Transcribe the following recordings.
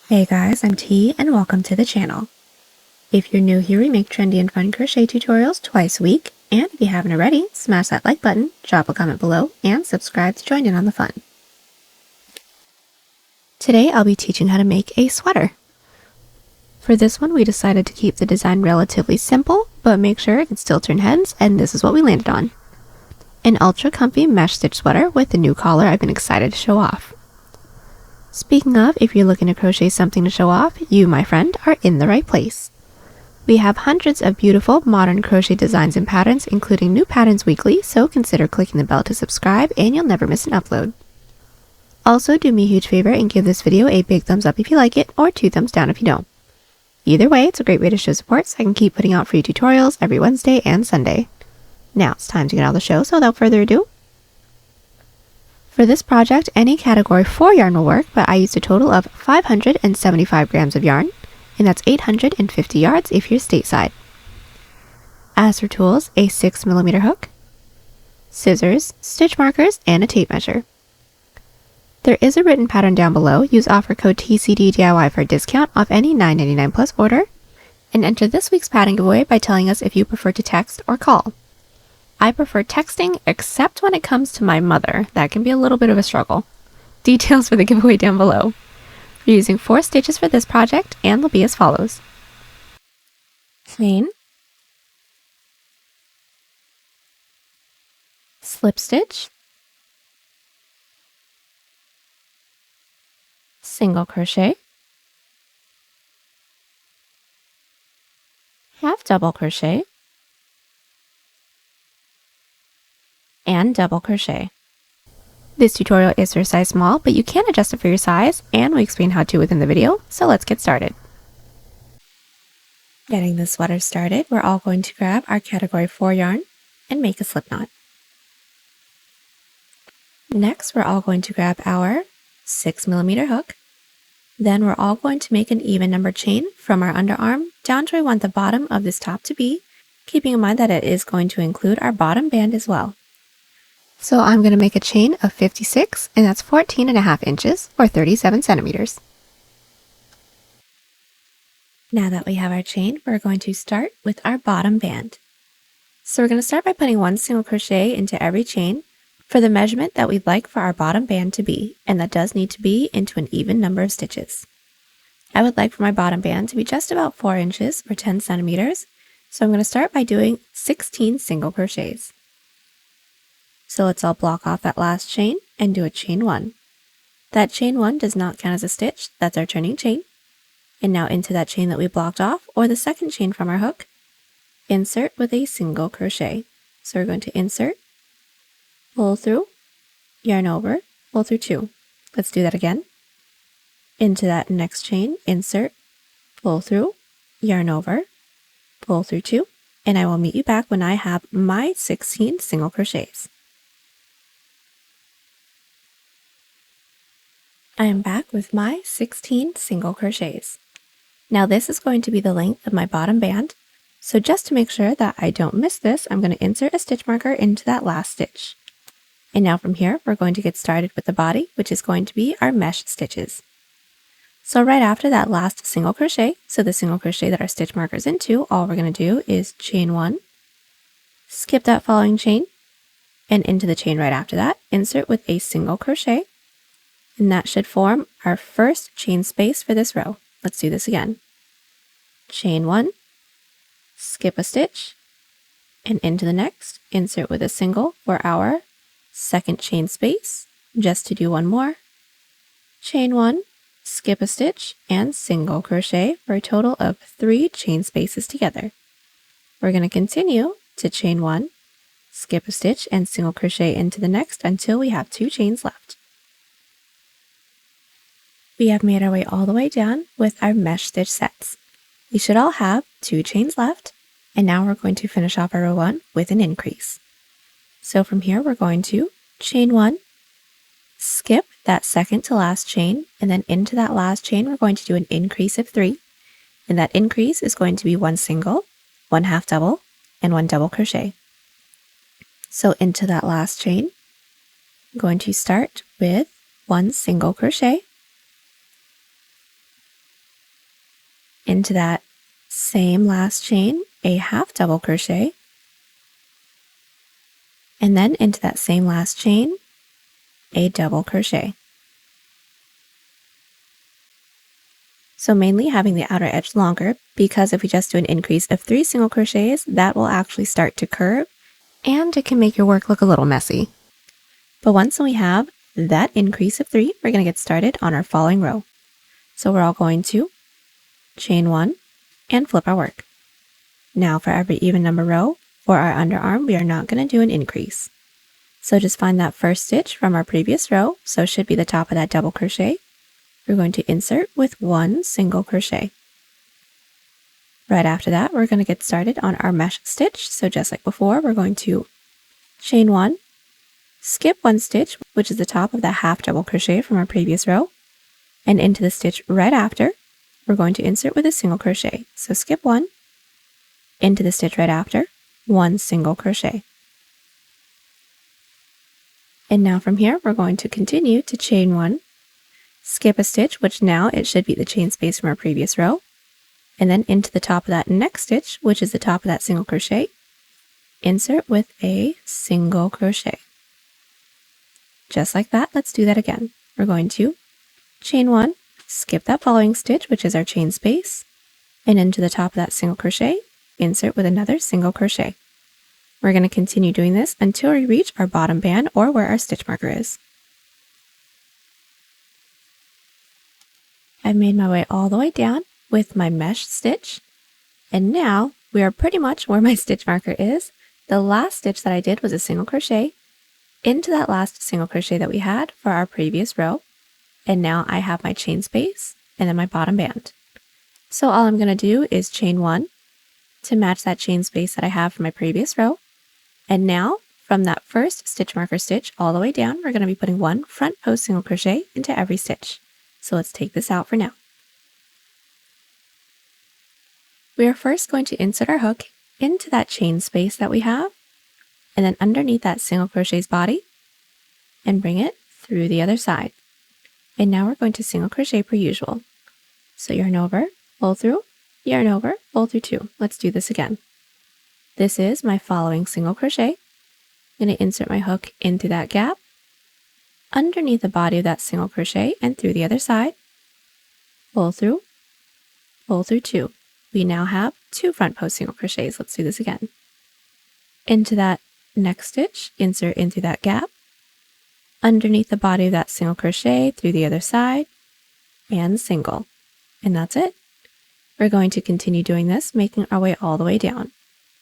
Hey guys, I'm T and welcome to the channel. If you're new here, we make trendy and fun crochet tutorials twice a week, and if you haven't already, smash that like button, drop a comment below, and subscribe to join in on the fun. Today I'll be teaching how to make a sweater. For this one we decided to keep the design relatively simple, but make sure it can still turn heads, and this is what we landed on. An ultra comfy mesh stitch sweater with a new collar I've been excited to show off. Speaking of, if you're looking to crochet something to show off, you, my friend, are in the right place. We have hundreds of beautiful modern crochet designs and patterns, including new patterns weekly, so consider clicking the bell to subscribe and you'll never miss an upload. Also, do me a huge favor and give this video a big thumbs up if you like it, or 2 thumbs down if you don't. Either way, it's a great way to show support so I can keep putting out free tutorials every Wednesday and Sunday. Now it's time to get on the show, so without further ado. For this project, any category 4 yarn will work, but I used a total of 575 grams of yarn, and that's 850 yards if you're stateside. As for tools, a 6mm hook, scissors, stitch markers, and a tape measure. There is a written pattern down below. Use offer code TCDDIY for a discount off any $9.99 plus order, and enter this week's pattern giveaway by telling us if you prefer to text or call. I prefer texting, except when it comes to my mother. That can be a little bit of a struggle. Details for the giveaway down below. We're using 4 stitches for this project, and they'll be as follows. Chain, slip stitch, single crochet, half double crochet, and double crochet. This tutorial is for size small, but you can adjust it for your size, and we explain how to within the video, so let's get started. Getting the sweater started, we're all going to grab our category 4 yarn and make a slip knot. Next, we're all going to grab our 6mm hook. Then we're all going to make an even number chain from our underarm down to where we want the bottom of this top to be, keeping in mind that it is going to include our bottom band as well. So I'm going to make a chain of 56, and that's 14.5 inches or 37 centimeters. Now that we have our chain, we're going to start with our bottom band. So we're going to start by putting 1 single crochet into every chain for the measurement that we'd like for our bottom band to be, and that does need to be into an even number of stitches. I would like for my bottom band to be just about 4 inches or 10 centimeters, so I'm going to start by doing 16 single crochets. So let's all block off that last chain and do a chain 1. That chain 1 does not count as a stitch, that's our turning chain. And now into that chain that we blocked off, or the second chain from our hook, insert with a single crochet. So we're going to insert, pull through, yarn over, pull through 2. Let's do that again. Into that next chain, insert, pull through, yarn over, pull through 2, and I will meet you back when I have my 16 single crochets. I am back with my 16 single crochets. Now this is going to be the length of my bottom band, so just to make sure that I don't miss this, I'm going to insert a stitch marker into that last stitch. And now from here, we're going to get started with the body, which is going to be our mesh stitches. So right after that last single crochet, so the single crochet that our stitch marker is into, all we're going to do is chain 1, skip that following chain, and into the chain right after that, insert with a single crochet, and that should form our first chain space for this row. Let's do this again. Chain 1, skip a stitch, and into the next, insert with a single for our second chain space, just to do one more. Chain 1, skip a stitch, and single crochet for a total of 3 chain spaces together. We're going to continue to chain 1, skip a stitch, and single crochet into the next until we have 2 chains left. We have made our way all the way down with our mesh stitch sets. We should all have 2 chains left, and now we're going to finish off our row 1 with an increase. So from here we're going to chain 1, skip that second to last chain, and then into that last chain we're going to do an increase of 3, and that increase is going to be 1 single, 1 half double, and 1 double crochet. So into that last chain, I'm going to start with 1 single crochet, Into that same last chain, a half double crochet, and then into that same last chain, a double crochet. So mainly having the outer edge longer, because if we just do an increase of 3 single crochets, that will actually start to curve, and it can make your work look a little messy. But once we have that increase of 3, we're going to get started on our following row. So we're all going to chain 1 and flip our work. Now for every even number row, for our underarm, we are not going to do an increase. So just find that first stitch from our previous row, so it should be the top of that double crochet. We're going to insert with 1 single crochet. Right after that, we're going to get started on our mesh stitch. So just like before, we're going to chain 1, skip 1 stitch, which is the top of that half double crochet from our previous row, and into the stitch right after, we're going to insert with a single crochet. So skip 1, into the stitch right after, 1 single crochet. And now from here, we're going to continue to chain 1, skip a stitch, which now it should be the chain space from our previous row, and then into the top of that next stitch, which is the top of that single crochet, insert with a single crochet. Just like that, let's do that again. We're going to chain 1, skip that following stitch, which is our chain space, and into the top of that single crochet, insert with another single crochet. We're going to continue doing this until we reach our bottom band or where our stitch marker is. I've made my way all the way down with my mesh stitch, and now we are pretty much where my stitch marker is. The last stitch that I did was a single crochet into that last single crochet that we had for our previous row, and now I have my chain space and then my bottom band. So all I'm going to do is chain 1 to match that chain space that I have from my previous row, and now from that first stitch marker stitch all the way down, we're going to be putting 1 front post single crochet into every stitch. So let's take this out for now. We are first going to insert our hook into that chain space that we have, and then underneath that single crochet's body, and bring it through the other side. And now we're going to single crochet per usual. So yarn over, pull through, yarn over, pull through 2. Let's do this again. This is my following single crochet. I'm going to insert my hook into that gap, underneath the body of that single crochet and through the other side, pull through 2. We now have 2 front post single crochets. Let's do this again. Into that next stitch, insert into that gap, underneath the body of that single crochet through the other side, and single. And that's it. We're going to continue doing this, making our way all the way down.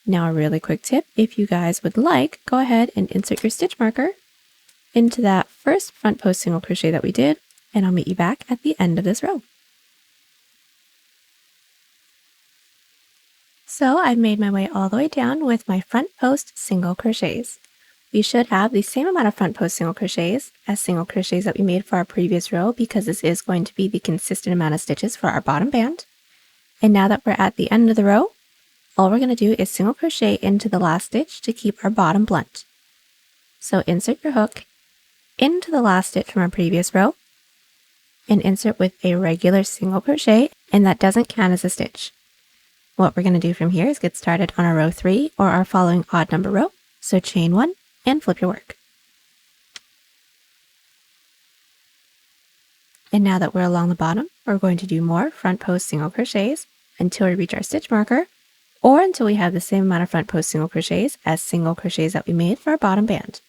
Now a really quick tip, if you guys would like, go ahead and insert your stitch marker into that first front post single crochet that we did, and I'll meet you back at the end of this row. So I've made my way all the way down with my front post single crochets. We should have the same amount of front post single crochets as single crochets that we made for our previous row, because this is going to be the consistent amount of stitches for our bottom band. And now that we're at the end of the row, all we're going to do is single crochet into the last stitch to keep our bottom blunt. So insert your hook into the last stitch from our previous row, and insert with a regular single crochet, and that doesn't count as a stitch. What we're going to do from here is get started on our row 3 or our following odd number row. So chain 1 and flip your work. And now that we're along the bottom, we're going to do more front post single crochets until we reach our stitch marker, or until we have the same amount of front post single crochets as single crochets that we made for our bottom band.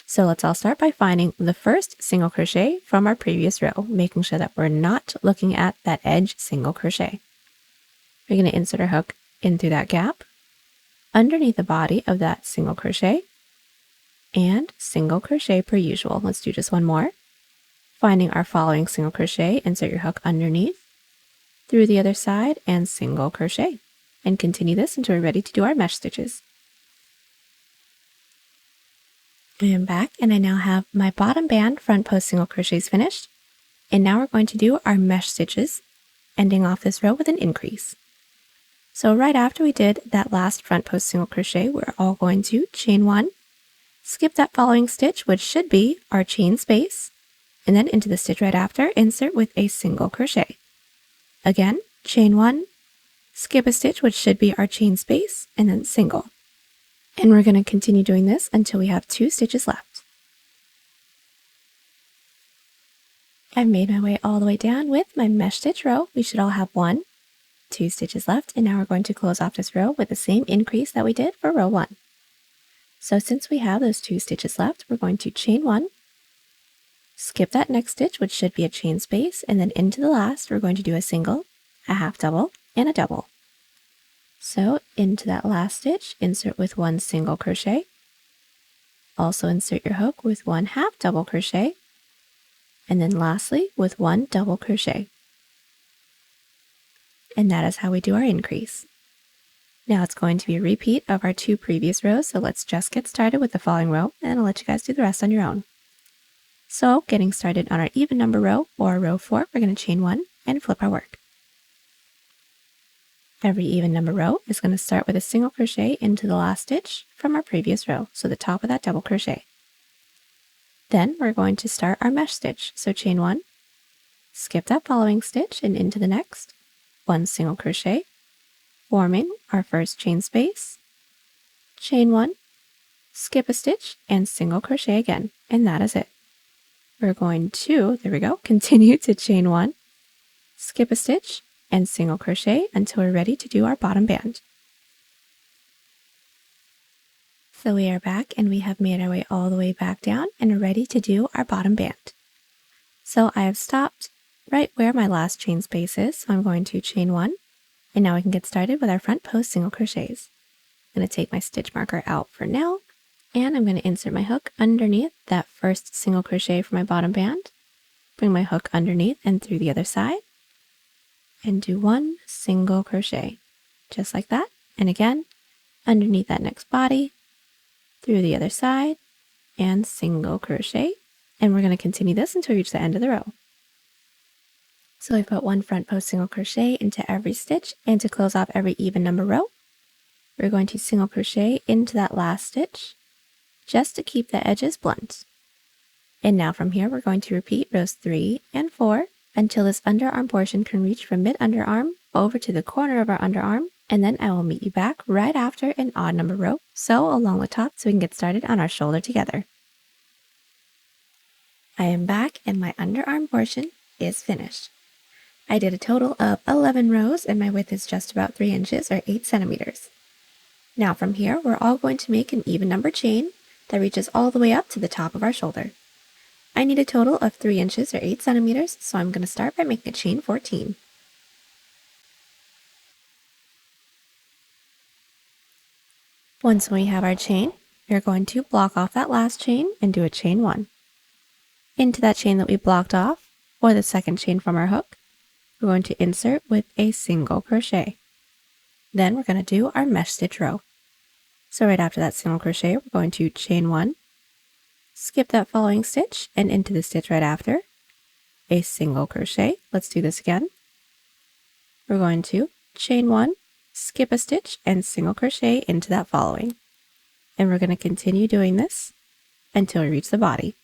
So let's all start by finding the first single crochet from our previous row, making sure that we're not looking at that edge single crochet. We're going to insert our hook in through that gap, underneath the body of that single crochet, and single crochet per usual. Let's do just one more. Finding our following single crochet, insert your hook underneath, through the other side, and single crochet. And continue this until we're ready to do our mesh stitches. I am back, and I now have my bottom band front post single crochets finished. And now we're going to do our mesh stitches, ending off this row with an increase. So right after we did that last front post single crochet, we're all going to chain 1, skip that following stitch, which should be our chain space, and then into the stitch right after, insert with a single crochet. Again, chain one, skip a stitch, which should be our chain space, and then single. And we're going to continue doing this until we have 2 stitches left. I've made my way all the way down with my mesh stitch row. We should all have 1, 2 stitches left, and now we're going to close off this row with the same increase that we did for row 1. So since we have those 2 stitches left, we're going to chain 1, skip that next stitch, which should be a chain space, and then into the last, we're going to do a single, a half double, and a double. So into that last stitch, insert with 1 single crochet. Also insert your hook with 1 half double crochet, and then lastly with 1 double crochet. And that is how we do our increase. Now it's going to be a repeat of our 2 previous rows, so let's just get started with the following row, and I'll let you guys do the rest on your own. So getting started on our even number row, or row 4, we're going to chain 1 and flip our work. Every even number row is going to start with a single crochet into the last stitch from our previous row, so the top of that double crochet. Then we're going to start our mesh stitch, so chain 1, skip that following stitch and into the next, 1 single crochet, forming our first chain space, chain 1, skip a stitch, and single crochet again, and that is it. We're going to, there we go, continue to chain 1, skip a stitch, and single crochet until we're ready to do our bottom band. So we are back and we have made our way all the way back down and are ready to do our bottom band. So I have stopped right where my last chain space is, so I'm going to chain 1, and now we can get started with our front post single crochets. I'm going to take my stitch marker out for now, and I'm going to insert my hook underneath that first single crochet for my bottom band, bring my hook underneath and through the other side, and do 1 single crochet, just like that. And again, underneath that next body, through the other side, and single crochet. And we're going to continue this until we reach the end of the row. So we put 1 front post single crochet into every stitch, and to close off every even number row, we're going to single crochet into that last stitch, just to keep the edges blunt. And now from here, we're going to repeat rows 3 and 4, until this underarm portion can reach from mid-underarm over to the corner of our underarm, and then I will meet you back right after an odd number row, sew along the top so we can get started on our shoulder together. I am back and my underarm portion is finished. I did a total of 11 rows and my width is just about 3 inches or 8 centimeters. Now from here, we're all going to make an even number chain that reaches all the way up to the top of our shoulder. I need a total of 3 inches or 8 centimeters, so I'm going to start by making a chain 14. Once we have our chain, we're going to block off that last chain and do a chain 1. Into that chain that we blocked off, or the second chain from our hook, we're going to insert with a single crochet. Then we're going to do our mesh stitch row. So right after that single crochet, we're going to chain 1, skip that following stitch, and into the stitch right after, a single crochet. Let's do this again. We're going to chain 1, skip a stitch, and single crochet into that following. And we're going to continue doing this until we reach the body.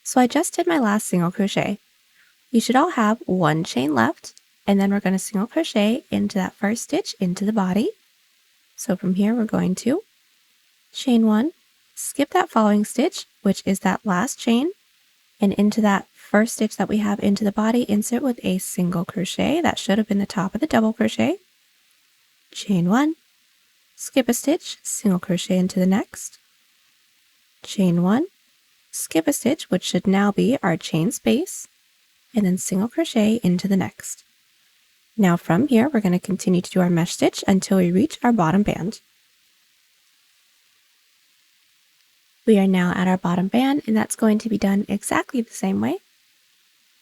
So I just did my last single crochet. You should all have 1 chain left, and then we're going to single crochet into that first stitch into the body. So from here, we're going to chain 1, skip that following stitch, which is that last chain, and into that first stitch that we have into the body, insert with a single crochet. That should have been the top of the double crochet. Chain 1, skip a stitch, single crochet into the next, chain 1, skip a stitch, which should now be our chain space, and then single crochet into the next. Now from here, we're going to continue to do our mesh stitch until we reach our bottom band. We are now at our bottom band, and that's going to be done exactly the same way.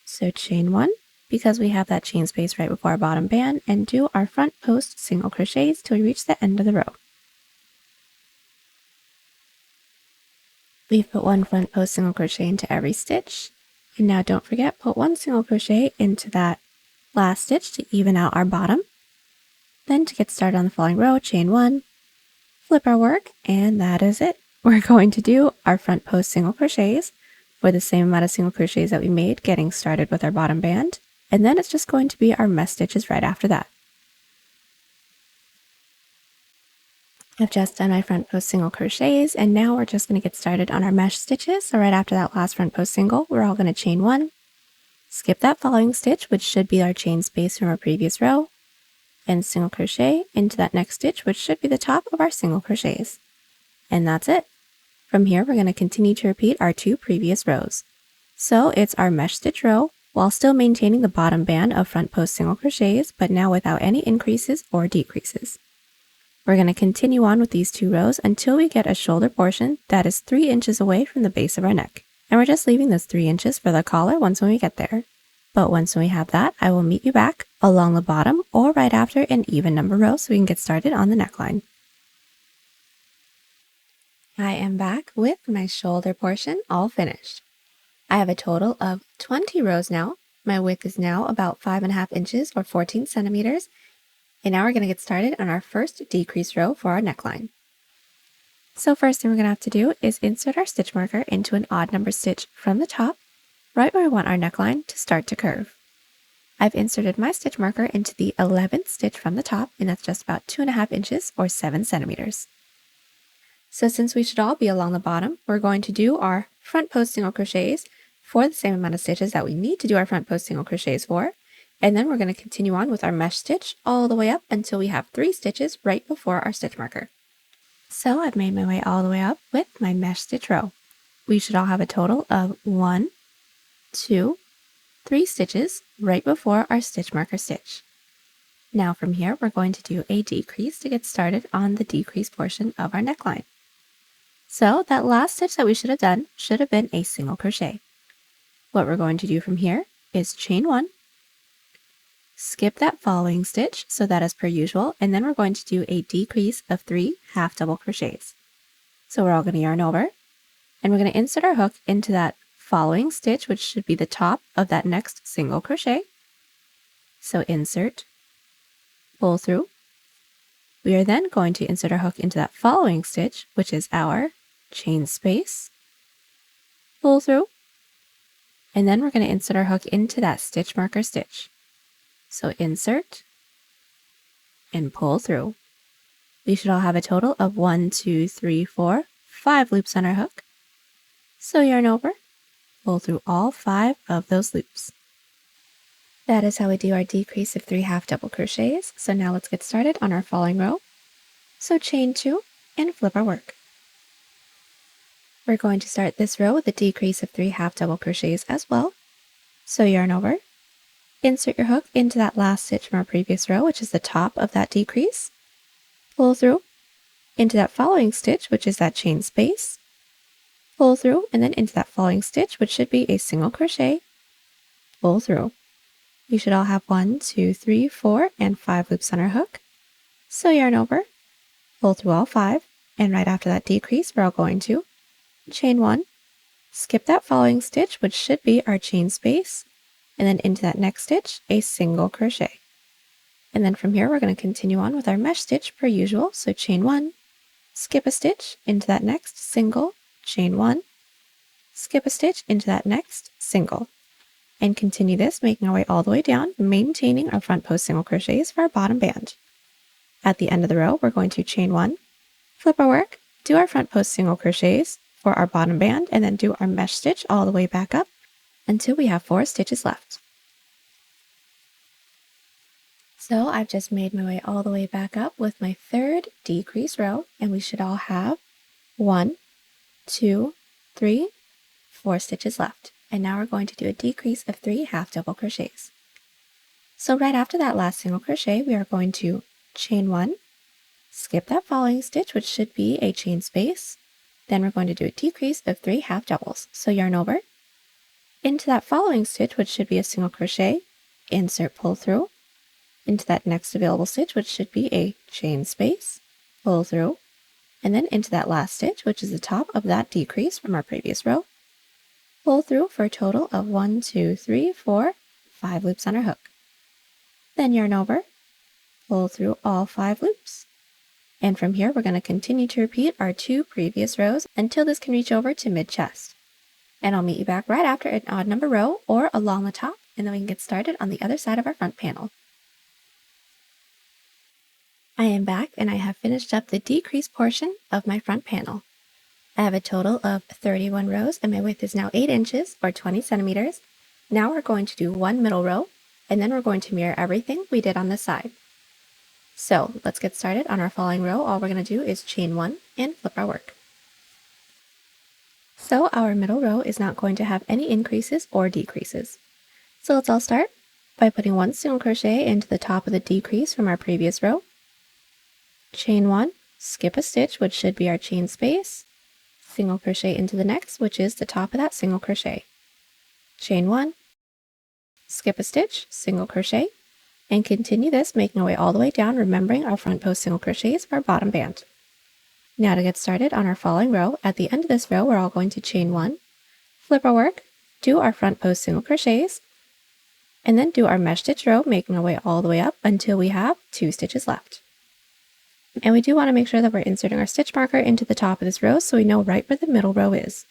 So chain 1, because we have that chain space right before our bottom band, and do our front post single crochets till we reach the end of the row. We've put 1 front post single crochet into every stitch, and now don't forget, put 1 single crochet into that last stitch to even out our bottom. Then to get started on the following row, chain 1, flip our work, and that is it. We're going to do our front post single crochets for the same amount of single crochets that we made getting started with our bottom band. and then it's just going to be our mesh stitches right after that. I've just done my front post single crochets, and now we're just going to get started on our mesh stitches. So right after that last front post single, we're all going to chain one, skip that following stitch, which should be our chain space from our previous row, and single crochet into that next stitch, which should be the top of our single crochets. And that's it. From here, we're going to continue to repeat our 2 previous rows. So it's our mesh stitch row, while still maintaining the bottom band of front post single crochets, but now without any increases or decreases. We're going to continue on with these 2 rows until we get a shoulder portion that is 3 inches away from the base of our neck. And we're just leaving this 3 inches for the collar once when we get there. But once we have that, I will meet you back along the bottom or right after an even number row so we can get started on the neckline. I am back with my shoulder portion all finished. I have a total of 20 rows now. My width is now about 5.5 inches or 14 centimeters. And now we're going to get started on our first decrease row for our neckline. So first thing we're going to have to do is insert our stitch marker into an odd number stitch from the top, right where we want our neckline to start to curve. I've inserted my stitch marker into the 11th stitch from the top, and that's just about 2.5 inches or 7 centimeters. So since we should all be along the bottom, we're going to do our front post single crochets for the same amount of stitches that we need to do our front post single crochets for. And then we're going to continue on with our mesh stitch all the way up until we have 3 stitches right before our stitch marker. So I've made my way all the way up with my mesh stitch row. We should all have a total of 1, 2, 3 stitches right before our stitch marker stitch. Now from here, we're going to do a decrease to get started on the decrease portion of our neckline. So that last stitch that we should have done should have been a single crochet. What we're going to do from here is chain 1, skip that following stitch, so that as per usual, and then we're going to do a decrease of 3 half double crochets. So we're all going to yarn over, and we're going to insert our hook into that following stitch, which should be the top of that next single crochet. So insert, pull through. We are then going to insert our hook into that following stitch, which is our chain space, pull through, and then we're going to insert our hook into that stitch marker stitch. So insert and pull through. We should all have a total of 1, 2, 3, 4, 5 loops on our hook. So yarn over, pull through all 5 of those loops. That is how we do our decrease of 3 half double crochets. So now let's get started on our following row. So chain 2 and flip our work. We're going to start this row with a decrease of 3 half double crochets as well. So yarn over, insert your hook into that last stitch from our previous row, which is the top of that decrease. Pull through into that following stitch, which is that chain space. Pull through, and then into that following stitch, which should be a single crochet. Pull through. We should all have 1, 2, 3, 4, and 5 loops on our hook. So yarn over, pull through all 5, and right after that decrease, we're all going to chain 1, skip that following stitch, which should be our chain space, and then into that next stitch, a single crochet. And then from here, we're going to continue on with our mesh stitch per usual. So chain 1, skip a stitch into that next single, chain 1, skip a stitch into that next single, and continue this, making our way all the way down, maintaining our front post single crochets for our bottom band. At the end of the row, we're going to chain 1, flip our work, do our front post single crochets for our bottom band, and then do our mesh stitch all the way back up until we have 4 stitches left. So I've just made my way all the way back up with my 3rd decrease row, and we should all have 1, 2, 3, 4 stitches left. And now we're going to do a decrease of 3 half double crochets. So right after that last single crochet, we are going to chain 1, skip that following stitch, which should be a chain space. Then we're going to do a decrease of 3 half doubles. So yarn over, into that following stitch, which should be a single crochet, insert pull through, into that next available stitch, which should be a chain space, pull through, and then into that last stitch, which is the top of that decrease from our previous row, pull through for a total of 1, 2, 3, 4, 5 loops on our hook. Then yarn over, pull through all 5 loops. And from here, we're going to continue to repeat our 2 previous rows until this can reach over to mid-chest. And I'll meet you back right after an odd number row or along the top and then we can get started on the other side of our front panel. I am back and I have finished up the decrease portion of my front panel. I have a total of 31 rows and my width is now 8 inches or 20 centimeters. Now we're going to do one middle row and then we're going to mirror everything we did on this side. So let's get started on our following row. All we're going to do is chain 1 and flip our work. So our middle row is not going to have any increases or decreases. So let's all start by putting 1 single crochet into the top of the decrease from our previous row. Chain 1, skip a stitch, which should be our chain space, single crochet into the next, which is the top of that single crochet. Chain 1, skip a stitch, single crochet, and continue this, making our way all the way down, remembering our front post single crochets for our bottom band. Now to get started on our following row, at the end of this row, we're all going to chain 1, flip our work, do our front post single crochets, and then do our mesh stitch row, making our way all the way up until we have 2 stitches left. And we do want to make sure that we're inserting our stitch marker into the top of this row so we know right where the middle row is.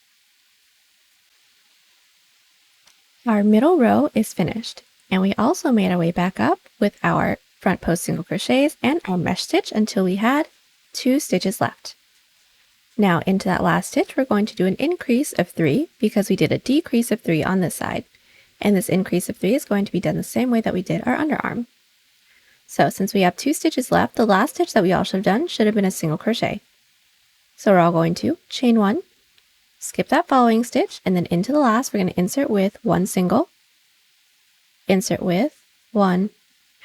Our middle row is finished, and we also made our way back up with our front post single crochets and our mesh stitch until we had 2 stitches left. Now into that last stitch, we're going to do an increase of 3 because we did a decrease of 3 on this side. And this increase of 3 is going to be done the same way that we did our underarm. So since we have 2 stitches left, the last stitch that we all should have done should have been a single crochet. So we're all going to chain 1, skip that following stitch, and then into the last we're going to insert with 1 single, insert with 1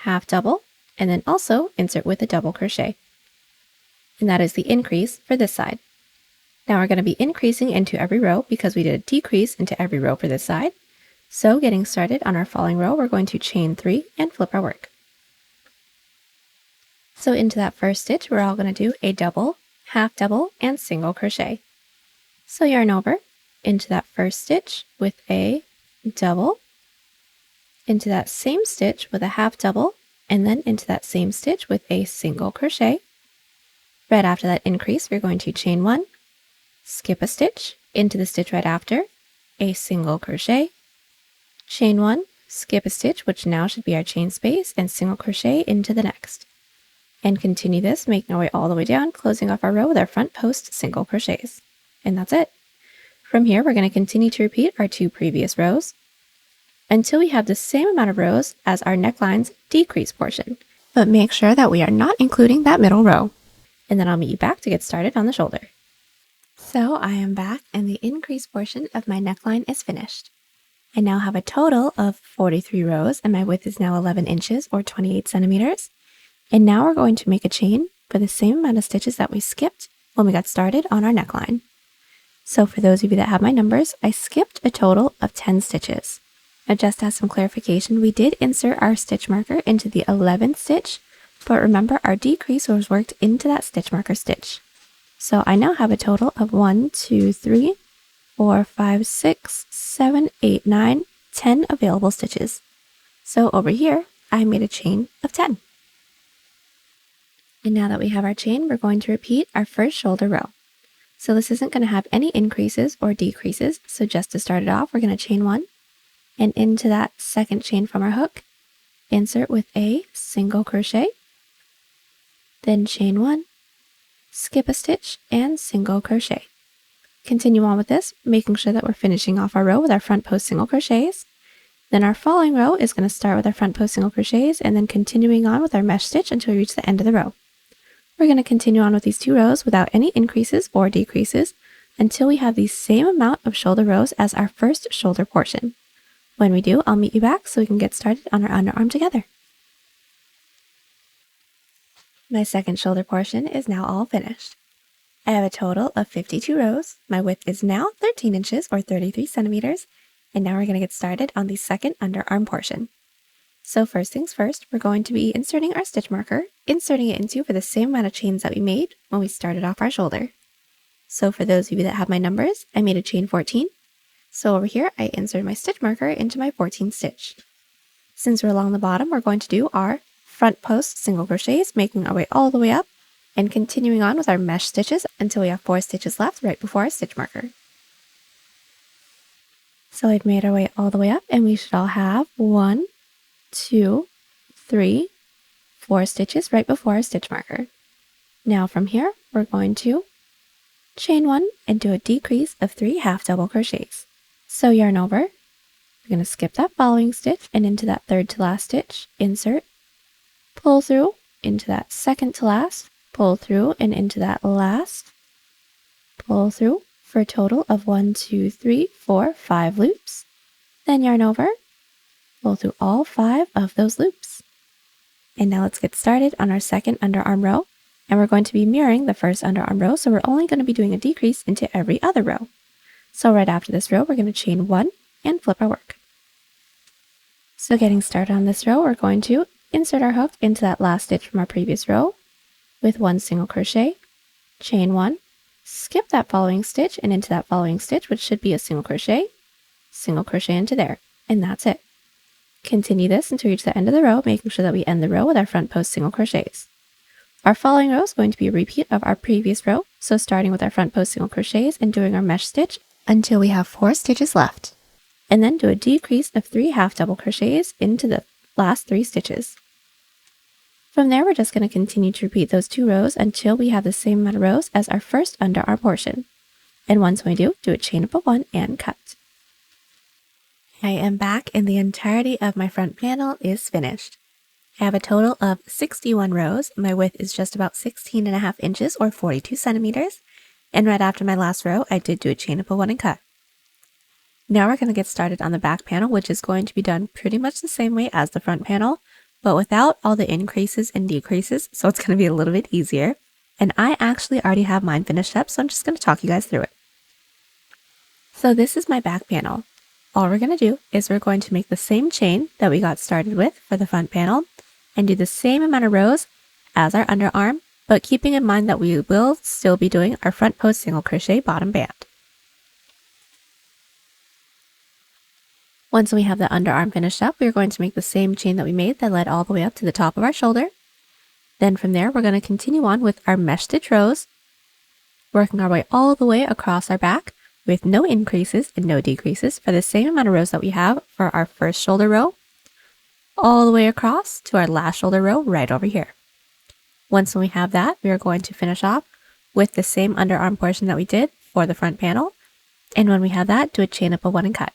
half double, and then also insert with a double crochet. And that is the increase for this side. Now we're going to be increasing into every row because we did a decrease into every row for this side. So getting started on our following row, we're going to chain 3 and flip our work. So into that first stitch, we're all going to do a double, half double, and single crochet. So yarn over into that first stitch with a double, into that same stitch with a half double, and then into that same stitch with a single crochet. Right after that increase, we're going to chain 1, skip a stitch, into the stitch right after, a single crochet, chain 1, skip a stitch, which now should be our chain space, and single crochet into the next. And continue this, making our way all the way down, closing off our row with our front post single crochets. And that's it. From here, we're going to continue to repeat our 2 previous rows until we have the same amount of rows as our neckline's decrease portion. But make sure that we are not including that middle row. And then I'll meet you back to get started on the shoulder. So I am back and the increase portion of my neckline is finished. I now have a total of 43 rows and my width is now 11 inches or 28 centimeters. And now we're going to make a chain for the same amount of stitches that we skipped when we got started on our neckline. So for those of you that have my numbers, I skipped a total of 10 stitches. Now just as some clarification, we did insert our stitch marker into the 11th stitch, but remember our decrease was worked into that stitch marker stitch. So I now have a total of 1, 2, 3, 4, 5, 6, 7, 8, 9, 10 available stitches. So over here, I made a chain of 10. And now that we have our chain, we're going to repeat our first shoulder row. So this isn't going to have any increases or decreases. So just to start it off, we're going to chain 1 and into that second chain from our hook, insert with a single crochet, then chain 1, skip a stitch, and single crochet. Continue on with this, making sure that we're finishing off our row with our front post single crochets. Then our following row is going to start with our front post single crochets and then continuing on with our mesh stitch until we reach the end of the row. We're going to continue on with these 2 rows without any increases or decreases until we have the same amount of shoulder rows as our first shoulder portion. When we do, I'll meet you back so we can get started on our underarm together. My second shoulder portion is now all finished. I have a total of 52 rows. My width is now 13 inches or 33 centimeters, and now we're going to get started on the second underarm portion. So first things first, we're going to be inserting our stitch marker, inserting it into for the same amount of chains that we made when we started off our shoulder. So for those of you that have my numbers, I made a chain 14. So over here, I inserted my stitch marker into my 14th stitch. Since we're along the bottom, we're going to do our front post single crochets, making our way all the way up and continuing on with our mesh stitches until we have 4 stitches left right before our stitch marker. So we've made our way all the way up, and we should all have 1, 2, 3, 4 stitches right before our stitch marker. Now from here, we're going to chain 1 and do a decrease of 3 half double crochets. So yarn over, we're going to skip that following stitch and into that third to last stitch, insert, pull through into that second to last, pull through and into that last, pull through for a total of 1, 2, 3, 4, 5 loops. Then yarn over, pull through all 5 of those loops. And now let's get started on our second underarm row. And we're going to be mirroring the first underarm row, so we're only going to be doing a decrease into every other row. So right after this row, we're going to chain 1 and flip our work. So getting started on this row, we're going to insert our hook into that last stitch from our previous row with 1 single crochet, chain 1, skip that following stitch and into that following stitch, which should be a single crochet into there, and that's it. Continue this until we reach the end of the row, making sure that we end the row with our front post single crochets. Our following row is going to be a repeat of our previous row, so starting with our front post single crochets and doing our mesh stitch until we have 4 stitches left. And then do a decrease of 3 half double crochets into the last 3 stitches. From there, we're just going to continue to repeat those 2 rows until we have the same amount of rows as our first underarm portion. And once we do a chain up of 1 and cut. I am back and the entirety of my front panel is finished. I have a total of 61 rows. My width is just about 16.5 inches or 42 centimeters. And right after my last row, I did do a chain up of 1 and cut. Now we're going to get started on the back panel, which is going to be done pretty much the same way as the front panel, but without all the increases and decreases, so it's going to be a little bit easier. And I actually already have mine finished up, so I'm just going to talk you guys through it. So this is my back panel. All we're going to do is we're going to make the same chain that we got started with for the front panel and do the same amount of rows as our underarm, but keeping in mind that we will still be doing our front post single crochet bottom band. Once we have the underarm finished up, we're going to make the same chain that we made that led all the way up to the top of our shoulder. Then from there, we're going to continue on with our mesh stitch rows, working our way all the way across our back with no increases and no decreases for the same amount of rows that we have for our first shoulder row, all the way across to our last shoulder row right over here. Once we have that, we are going to finish off with the same underarm portion that we did for the front panel. And when we have that, do a chain up of 1 and cut.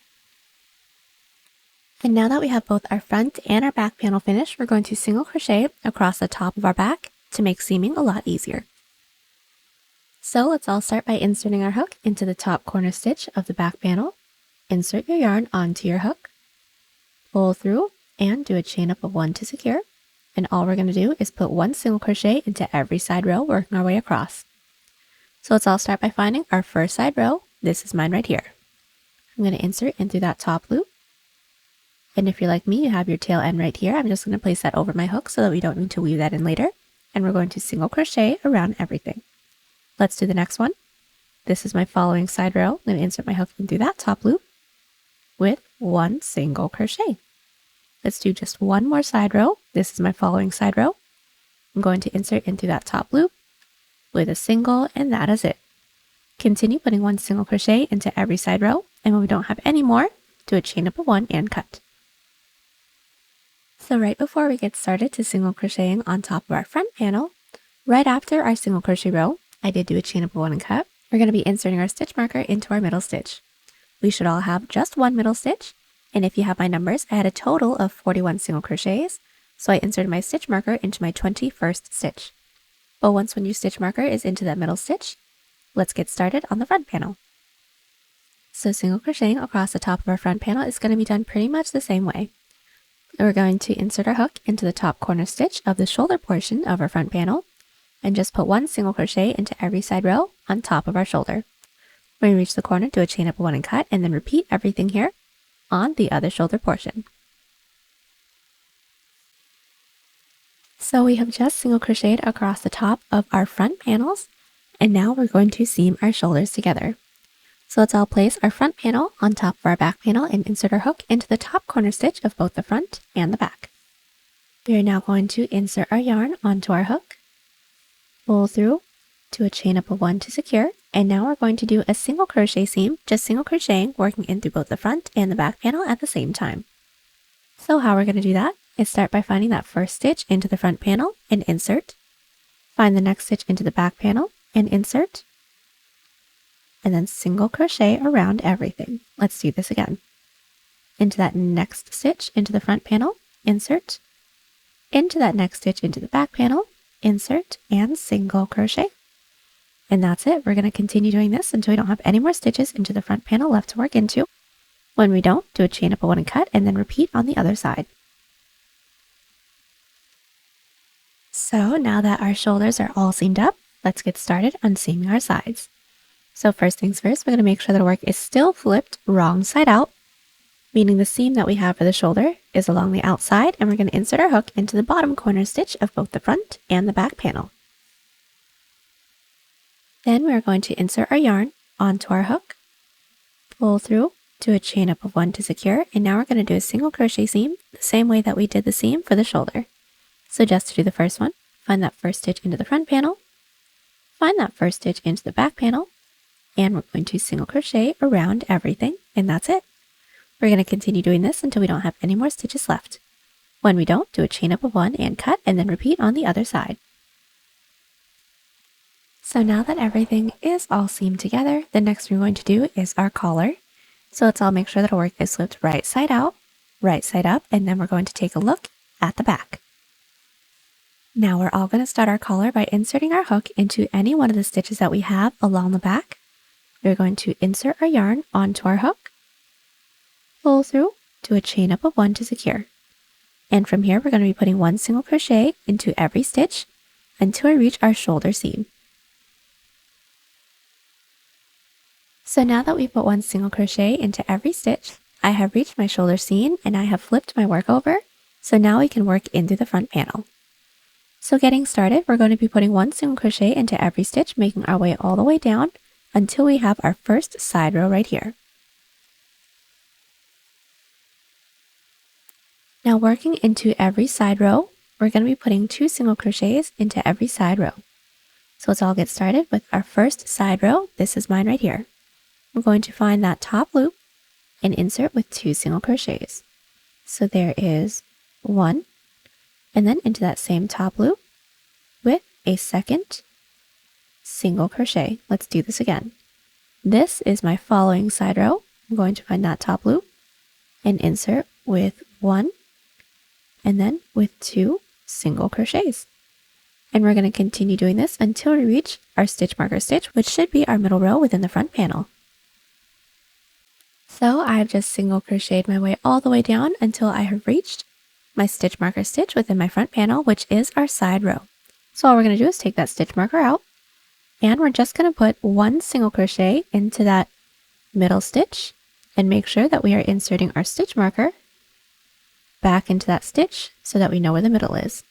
And now that we have both our front and our back panel finished, we're going to single crochet across the top of our back to make seaming a lot easier. So let's all start by inserting our hook into the top corner stitch of the back panel. Insert your yarn onto your hook, pull through, and do a chain up of 1 to secure. And all we're going to do is put 1 single crochet into every side row, working our way across. So let's all start by finding our first side row. This is mine right here. I'm going to insert in through that top loop. And if you're like me, you have your tail end right here. I'm just going to place that over my hook so that we don't need to weave that in later. And we're going to single crochet around everything. Let's do the next one. This is my following side row. I'm going to insert my hook in through that top loop with 1 single crochet. Let's do just 1 more side row. This is my following side row. I'm going to insert into that top loop with a single, and that is it. Continue putting 1 single crochet into every side row, and when we don't have any more, do a chain up of 1 and cut. So right before we get started to single crocheting on top of our front panel, right after our single crochet row, I did do a chain up of 1 and cut. We're going to be inserting our stitch marker into our middle stitch. We should all have just 1 middle stitch, and if you have my numbers, I had a total of 41 single crochets, so I inserted my stitch marker into my 21st stitch. But once one your stitch marker is into that middle stitch, let's get started on the front panel. So single crocheting across the top of our front panel is going to be done pretty much the same way. We're going to insert our hook into the top corner stitch of the shoulder portion of our front panel and just put 1 single crochet into every side row on top of our shoulder. When we reach the corner, do a chain up of 1 and cut, and then repeat everything here on the other shoulder portion. So we have just single crocheted across the top of our front panels, and now we're going to seam our shoulders together. So let's all place our front panel on top of our back panel and insert our hook into the top corner stitch of both the front and the back. We are now going to insert our yarn onto our hook, pull through, do a chain up of 1 to secure, and now we're going to do a single crochet seam, just single crocheting, working in through both the front and the back panel at the same time. So how we're going to do that is start by finding that first stitch into the front panel and insert, find the next stitch into the back panel and insert, and then single crochet around everything. Let's do this again. Into that next stitch into the front panel, insert, into that next stitch into the back panel, insert, and single crochet. And that's it. We're going to continue doing this until we don't have any more stitches into the front panel left to work into. When we don't, do a chain up of 1 and cut, and then repeat on the other side. So now that our shoulders are all seamed up, let's get started on seaming our sides. So first things first, we're going to make sure that our work is still flipped wrong side out, meaning the seam that we have for the shoulder is along the outside, and we're going to insert our hook into the bottom corner stitch of both the front and the back panel. Then we're going to insert our yarn onto our hook, pull through, do a chain up of 1 to secure, and now we're going to do a single crochet seam the same way that we did the seam for the shoulder. So just to do the first one, find that first stitch into the front panel, find that first stitch into the back panel, and we're going to single crochet around everything, and that's it. We're going to continue doing this until we don't have any more stitches left. When we don't, do a chain up of 1 and cut, and then repeat on the other side. So now that everything is all seamed together, the next thing we're going to do is our collar. So let's all make sure that our work is flipped right side out, right side up, and then we're going to take a look at the back. Now we're all going to start our collar by inserting our hook into any one of the stitches that we have along the back. We're going to insert our yarn onto our hook, pull through, do a chain up of 1 to secure. And from here, we're going to be putting 1 single crochet into every stitch until we reach our shoulder seam. So now that we've put 1 single crochet into every stitch, I have reached my shoulder seam and I have flipped my work over, so now we can work into the front panel. So getting started, we're going to be putting 1 single crochet into every stitch, making our way all the way down until we have our first side row right here. Now working into every side row, we're going to be putting 2 single crochets into every side row. So let's all get started with our first side row. This is mine right here. I'm going to find that top loop and insert with 2 single crochets. So there is 1, and then into that same top loop with a second single crochet. Let's do this again. This is my following side row. I'm going to find that top loop and insert with 1, and then with 2 single crochets. And we're going to continue doing this until we reach our stitch marker stitch, which should be our middle row within the front panel. So I've just single crocheted my way all the way down until I have reached my stitch marker stitch within my front panel, which is our side row. So all we're going to do is take that stitch marker out, and we're just going to put 1 single crochet into that middle stitch and make sure that we are inserting our stitch marker back into that stitch so that we know where the middle is.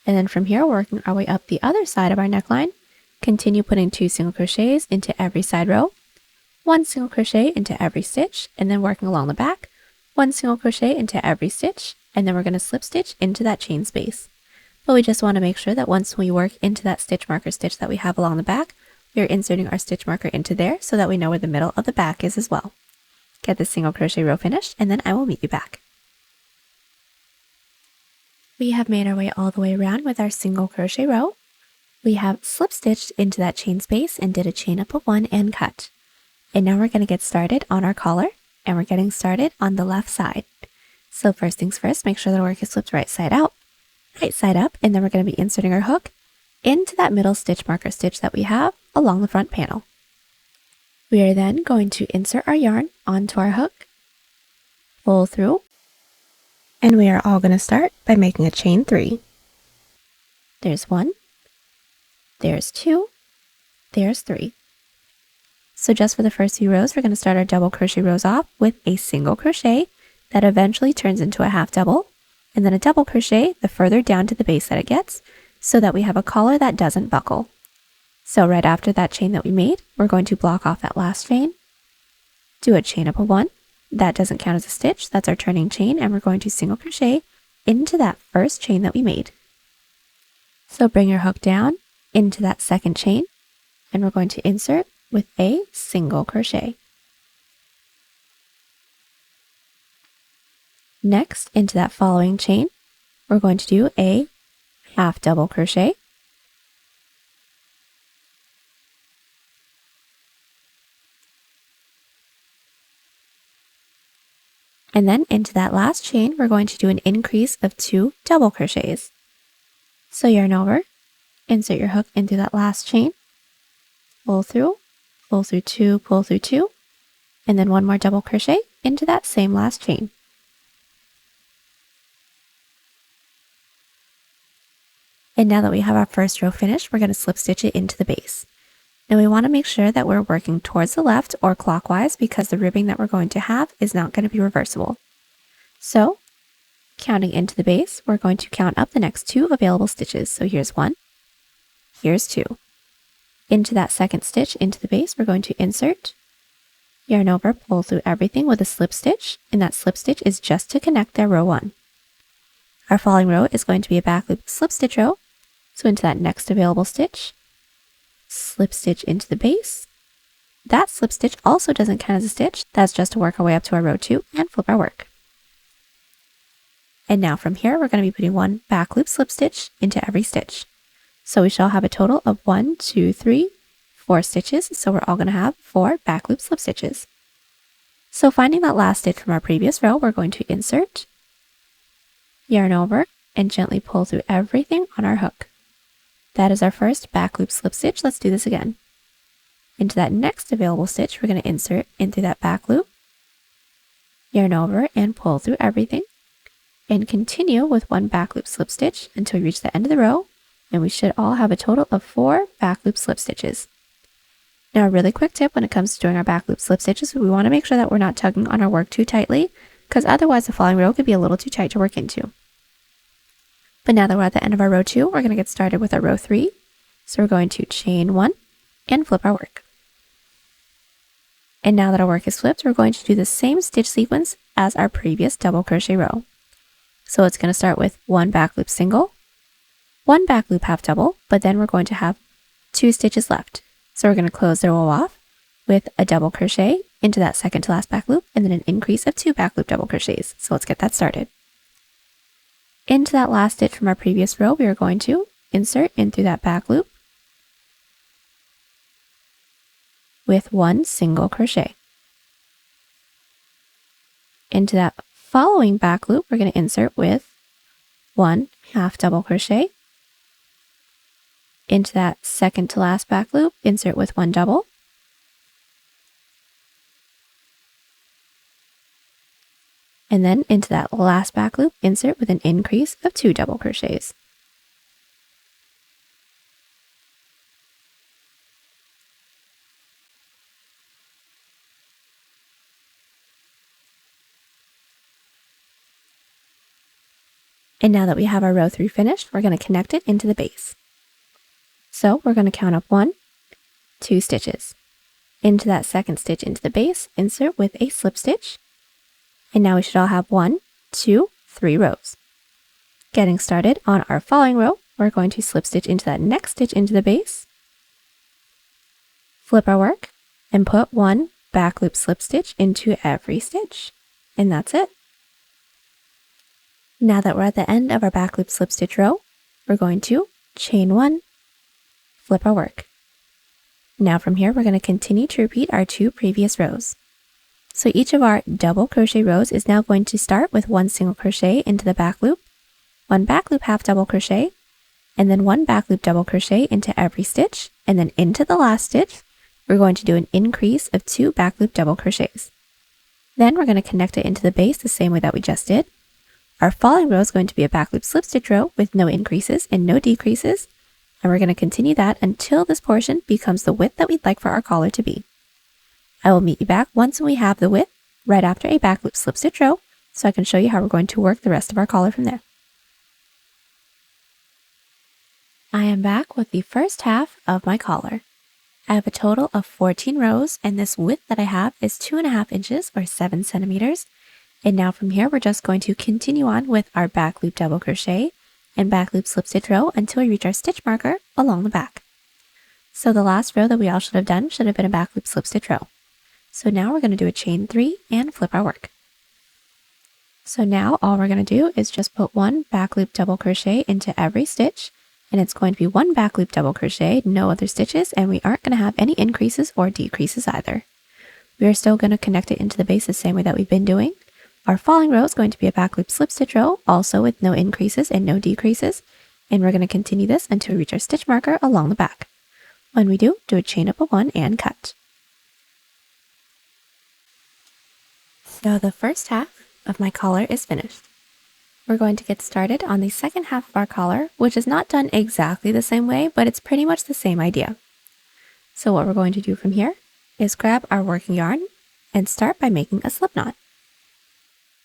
And then from here, working our way up the other side of our neckline, continue putting 2 single crochets into every side row, 1 single crochet into every stitch, and then working along the back, 1 single crochet into every stitch, and then we're going to slip stitch into that chain space. But we just want to make sure that once we work into that stitch marker stitch that we have along the back, we are inserting our stitch marker into there so that we know where the middle of the back is as well. Get this single crochet row finished, and then I will meet you back. We have made our way all the way around with our single crochet row. We have slip stitched into that chain space and did a chain up of 1 and cut. And now we're going to get started on our collar, and we're getting started on the left side. So first things first, make sure the work is flipped right side out, right side up, and then we're going to be inserting our hook into that middle stitch marker stitch that we have along the front panel. We are then going to insert our yarn onto our hook, pull through, and we are all going to start by making a chain 3. There's 1, there's 2, there's 3. So just for the first few rows, we're going to start our double crochet rows off with a single crochet that eventually turns into a half double, and then a double crochet the further down to the base that it gets, so that we have a collar that doesn't buckle. So right after that chain that we made, we're going to block off that last chain, do a chain up of 1. That doesn't count as a stitch, that's our turning chain, and we're going to single crochet into that first chain that we made. So bring your hook down into that second chain, and we're going to insert with a single crochet. Next, into that following chain, we're going to do a half double crochet, and then into that last chain, we're going to do an increase of 2 double crochets. So yarn over, insert your hook into that last chain, pull through 2, pull through 2, and then 1 more double crochet into that same last chain. And now that we have our first row finished, we're going to slip stitch it into the base. Now we want to make sure that we're working towards the left or clockwise because the ribbing that we're going to have is not going to be reversible. So, counting into the base, we're going to count up the next 2 available stitches. So here's 1, here's 2. Into that second stitch into the base, we're going to insert, yarn over, pull through everything with a slip stitch, and that slip stitch is just to connect their row 1. Our following row is going to be a back loop slip stitch row. So into that next available stitch, slip stitch into the base. That slip stitch also doesn't count as a stitch. That's just to work our way up to our row 2 and flip our work. And now from here, we're going to be putting 1 back loop slip stitch into every stitch. So we shall have a total of 1, 2, 3, 4 stitches. So we're all going to have 4 back loop slip stitches. So finding that last stitch from our previous row, we're going to insert, yarn over, and gently pull through everything on our hook. That is our first back loop slip stitch. Let's do this again. Into that next available stitch, we're going to insert in through that back loop, yarn over, and pull through everything, and continue with 1 back loop slip stitch until we reach the end of the row, and we should all have a total of 4 back loop slip stitches. Now a really quick tip when it comes to doing our back loop slip stitches, we want to make sure that we're not tugging on our work too tightly, because otherwise the following row could be a little too tight to work into. But now that we're at the end of our row 2, we're going to get started with our row 3. So we're going to chain 1 and flip our work. And now that our work is flipped, we're going to do the same stitch sequence as our previous double crochet row. So it's going to start with 1 back loop single, 1 back loop half double, but then we're going to have 2 stitches left. So we're going to close the row off with a double crochet into that second to last back loop, and then an increase of 2 back loop double crochets. So let's get that started. Into that last stitch from our previous row, we are going to insert in through that back loop with 1 single crochet. Into that following back loop, we're going to insert with 1 half double crochet. Into that second to last back loop, insert with 1 double. And then into that last back loop, insert with an increase of 2 double crochets. And now that we have our row 3 finished, we're going to connect it into the base. So we're going to count up 1, 2 stitches. Into that second stitch into the base, insert with a slip stitch. And now we should all have 1, 2, 3 rows. Getting started on our following row, we're going to slip stitch into that next stitch into the base, flip our work, and put 1 back loop slip stitch into every stitch. And that's it. Now that we're at the end of our back loop slip stitch row, we're going to chain 1, flip our work. Now from here, we're going to continue to repeat our 2 previous rows. So each of our double crochet rows is now going to start with 1 single crochet into the back loop, 1 back loop half double crochet, and then 1 back loop double crochet into every stitch, and then into the last stitch, we're going to do an increase of 2 back loop double crochets. Then we're going to connect it into the base the same way that we just did. Our following row is going to be a back loop slip stitch row with no increases and no decreases, and we're going to continue that until this portion becomes the width that we'd like for our collar to be. I will meet you back once we have the width right after a back loop slip stitch row, so I can show you how we're going to work the rest of our collar from there. I am back with the first half of my collar. I have a total of 14 rows, and this width that I have is 2.5 inches or 7 centimeters. And now from here, we're just going to continue on with our back loop double crochet and back loop slip stitch row until we reach our stitch marker along the back. So the last row that we all should have done should have been a back loop slip stitch row. So now we're going to do a chain 3 and flip our work. So now all we're going to do is just put one back loop double crochet into every stitch, and it's going to be one back loop double crochet, no other stitches, and we aren't going to have any increases or decreases either. We are still going to connect it into the base the same way that we've been doing. Our falling row is going to be a back loop slip stitch row, also with no increases and no decreases, and we're going to continue this until we reach our stitch marker along the back. When we do a chain up of 1 and cut. So the first half of my collar is finished. We're going to get started on the second half of our collar, which is not done exactly the same way, but it's pretty much the same idea. So what we're going to do from here is grab our working yarn and start by making a slip knot.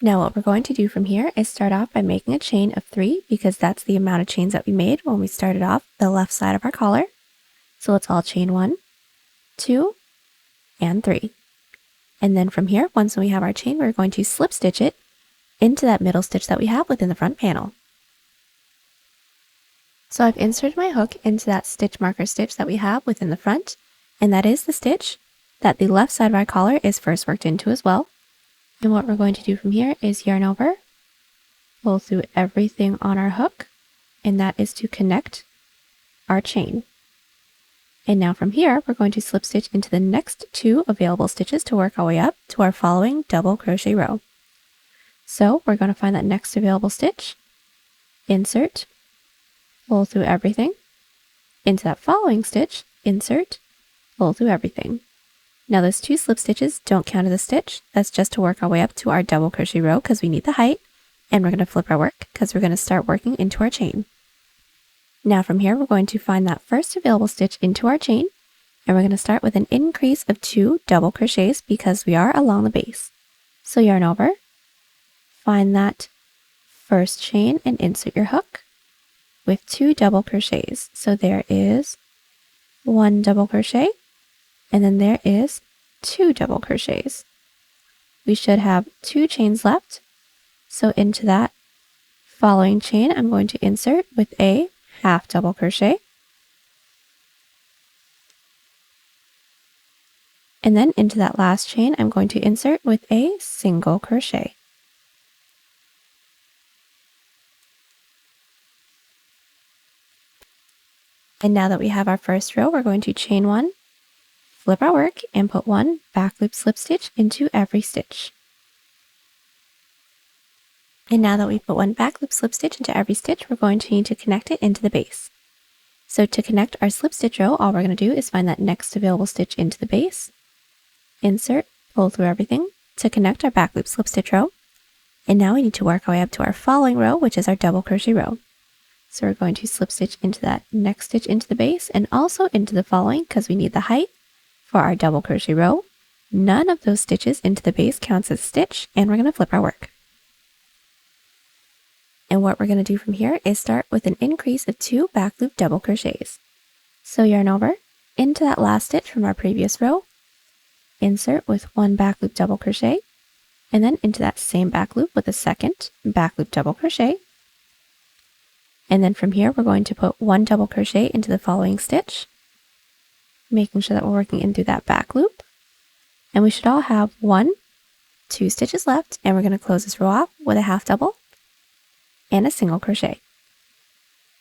Now what we're going to do from here is start off by making a chain of 3 because that's the amount of chains that we made when we started off the left side of our collar. So let's all chain 1, 2, and 3. And then from here, once we have our chain, we're going to slip stitch it into that middle stitch that we have within the front panel. So I've inserted my hook into that stitch marker stitch that we have within the front, and that is the stitch that the left side of our collar is first worked into as well. And what we're going to do from here is yarn over, pull through everything on our hook, and that is to connect our chain. And now from here, we're going to slip stitch into the next 2 available stitches to work our way up to our following double crochet row. So we're going to find that next available stitch, insert, pull through everything, into that following stitch, insert, pull through everything. Now those 2 slip stitches don't count as a stitch. That's just to work our way up to our double crochet row because we need the height, and we're going to flip our work because we're going to start working into our chain. Now from here, we're going to find that first available stitch into our chain, and we're going to start with an increase of 2 double crochets because we are along the base. So yarn over, find that first chain and insert your hook with 2 double crochets. So there is 1 double crochet, and then there is 2 double crochets. We should have 2 chains left. So into that following chain, I'm going to insert with a half double crochet, and then into that last chain I'm going to insert with a single crochet. And now that we have our first row, we're going to chain 1, flip our work, and put 1 back loop slip stitch into every stitch. And now that we've put 1 back loop slip stitch into every stitch, we're going to need to connect it into the base. So to connect our slip stitch row, all we're going to do is find that next available stitch into the base, insert, pull through everything to connect our back loop slip stitch row. And now we need to work our way up to our following row, which is our double crochet row. So we're going to slip stitch into that next stitch into the base and also into the following because we need the height for our double crochet row. None of those stitches into the base counts as a stitch, and we're going to flip our work. And what we're going to do from here is start with an increase of 2 back loop double crochets. So yarn over into that last stitch from our previous row, insert with 1 back loop double crochet, and then into that same back loop with a second back loop double crochet. And then from here, we're going to put 1 double crochet into the following stitch, making sure that we're working in through that back loop. And we should all have 2 stitches left, and we're going to close this row off with a half double and a single crochet.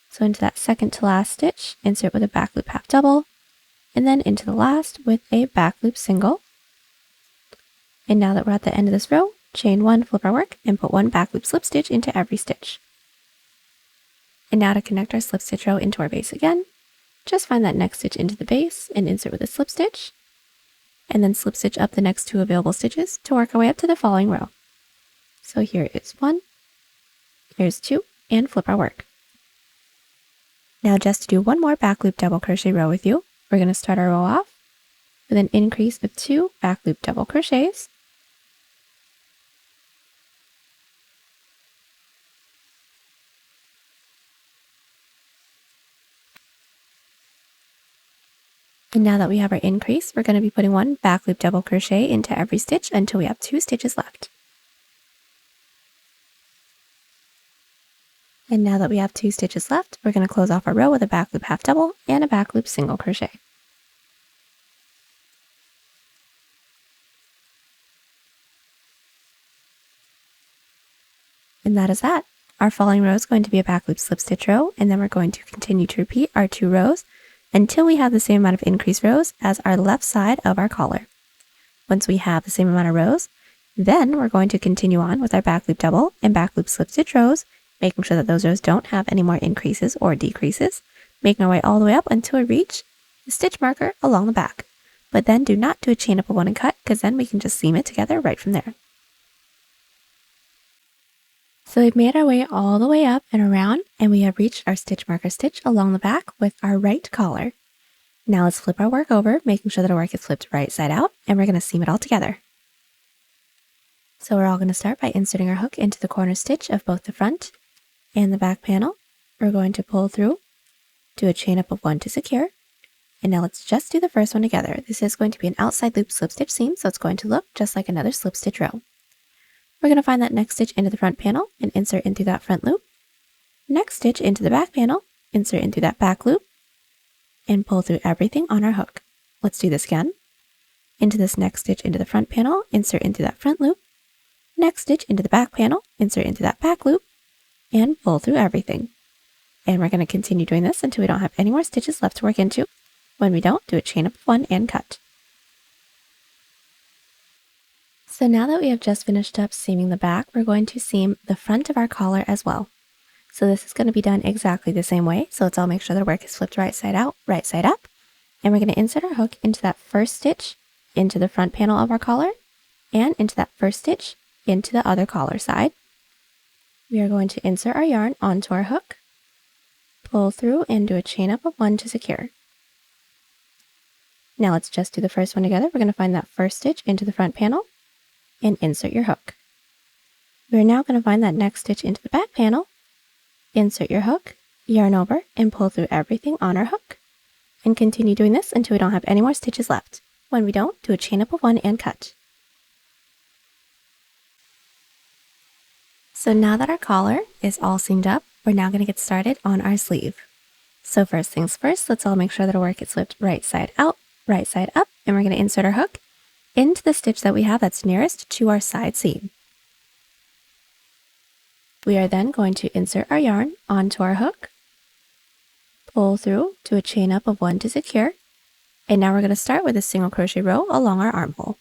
So into that second to last stitch, insert with a back loop half double, and then into the last with a back loop single. And now that we're at the end of this row, chain 1, flip our work, and put 1 back loop slip stitch into every stitch. And now to connect our slip stitch row into our base again, just find that next stitch into the base and insert with a slip stitch, and then slip stitch up the next 2 available stitches to work our way up to the following row. So here is 1, here's 2, and flip our work. Now just to do 1 more back loop double crochet row with you, we're going to start our row off with an increase of 2 back loop double crochets, and now that we have our increase, we're going to be putting 1 back loop double crochet into every stitch until we have 2 stitches left. And now that we have 2 stitches left, we're going to close off our row with a back loop half double and a back loop single crochet. And that is that. Our following row is going to be a back loop slip stitch row, and then we're going to continue to repeat our 2 rows until we have the same amount of increase rows as our left side of our collar. Once we have the same amount of rows, then we're going to continue on with our back loop double and back loop slip stitch rows, making sure that those rows don't have any more increases or decreases, making our way all the way up until we reach the stitch marker along the back. But then do not do a chain up of 1 and cut, because then we can just seam it together right from there. So we've made our way all the way up and around, and we have reached our stitch marker stitch along the back with our right collar. Now let's flip our work over, making sure that our work is flipped right side out, and we're going to seam it all together. So we're all going to start by inserting our hook into the corner stitch of both the front and the back panel. We're going to pull through, do a chain up of 1 to secure, and now let's just do the first one together. This is going to be an outside loop slip stitch seam, so it's going to look just like another slip stitch row. We're going to find that next stitch into the front panel and insert into that front loop. Next stitch into the back panel, insert into that back loop, and pull through everything on our hook. Let's do this again. Into this next stitch into the front panel, insert into that front loop. Next stitch into the back panel, insert into that back loop, and pull through everything. And we're going to continue doing this until we don't have any more stitches left to work into. When we don't, do a chain up of 1 and cut. So now that we have just finished up seaming the back, we're going to seam the front of our collar as well. So this is going to be done exactly the same way. So let's all make sure the work is flipped right side out, right side up. And we're going to insert our hook into that first stitch into the front panel of our collar and into that first stitch into the other collar side. We are going to insert our yarn onto our hook, pull through, and do a chain up of 1 to secure. Now let's just do the first one together. We're going to find that first stitch into the front panel and insert your hook. We're now going to find that next stitch into the back panel, insert your hook, yarn over, and pull through everything on our hook. And continue doing this until we don't have any more stitches left. When we don't, do a chain up of 1 and cut. So now that our collar is all seamed up, we're now going to get started on our sleeve. So first things first, let's all make sure that our work is flipped right side out, right side up, and we're going to insert our hook into the stitch that we have that's nearest to our side seam. We are then going to insert our yarn onto our hook, pull through, do a chain up of 1 to secure, and now we're going to start with a single crochet row along our armhole.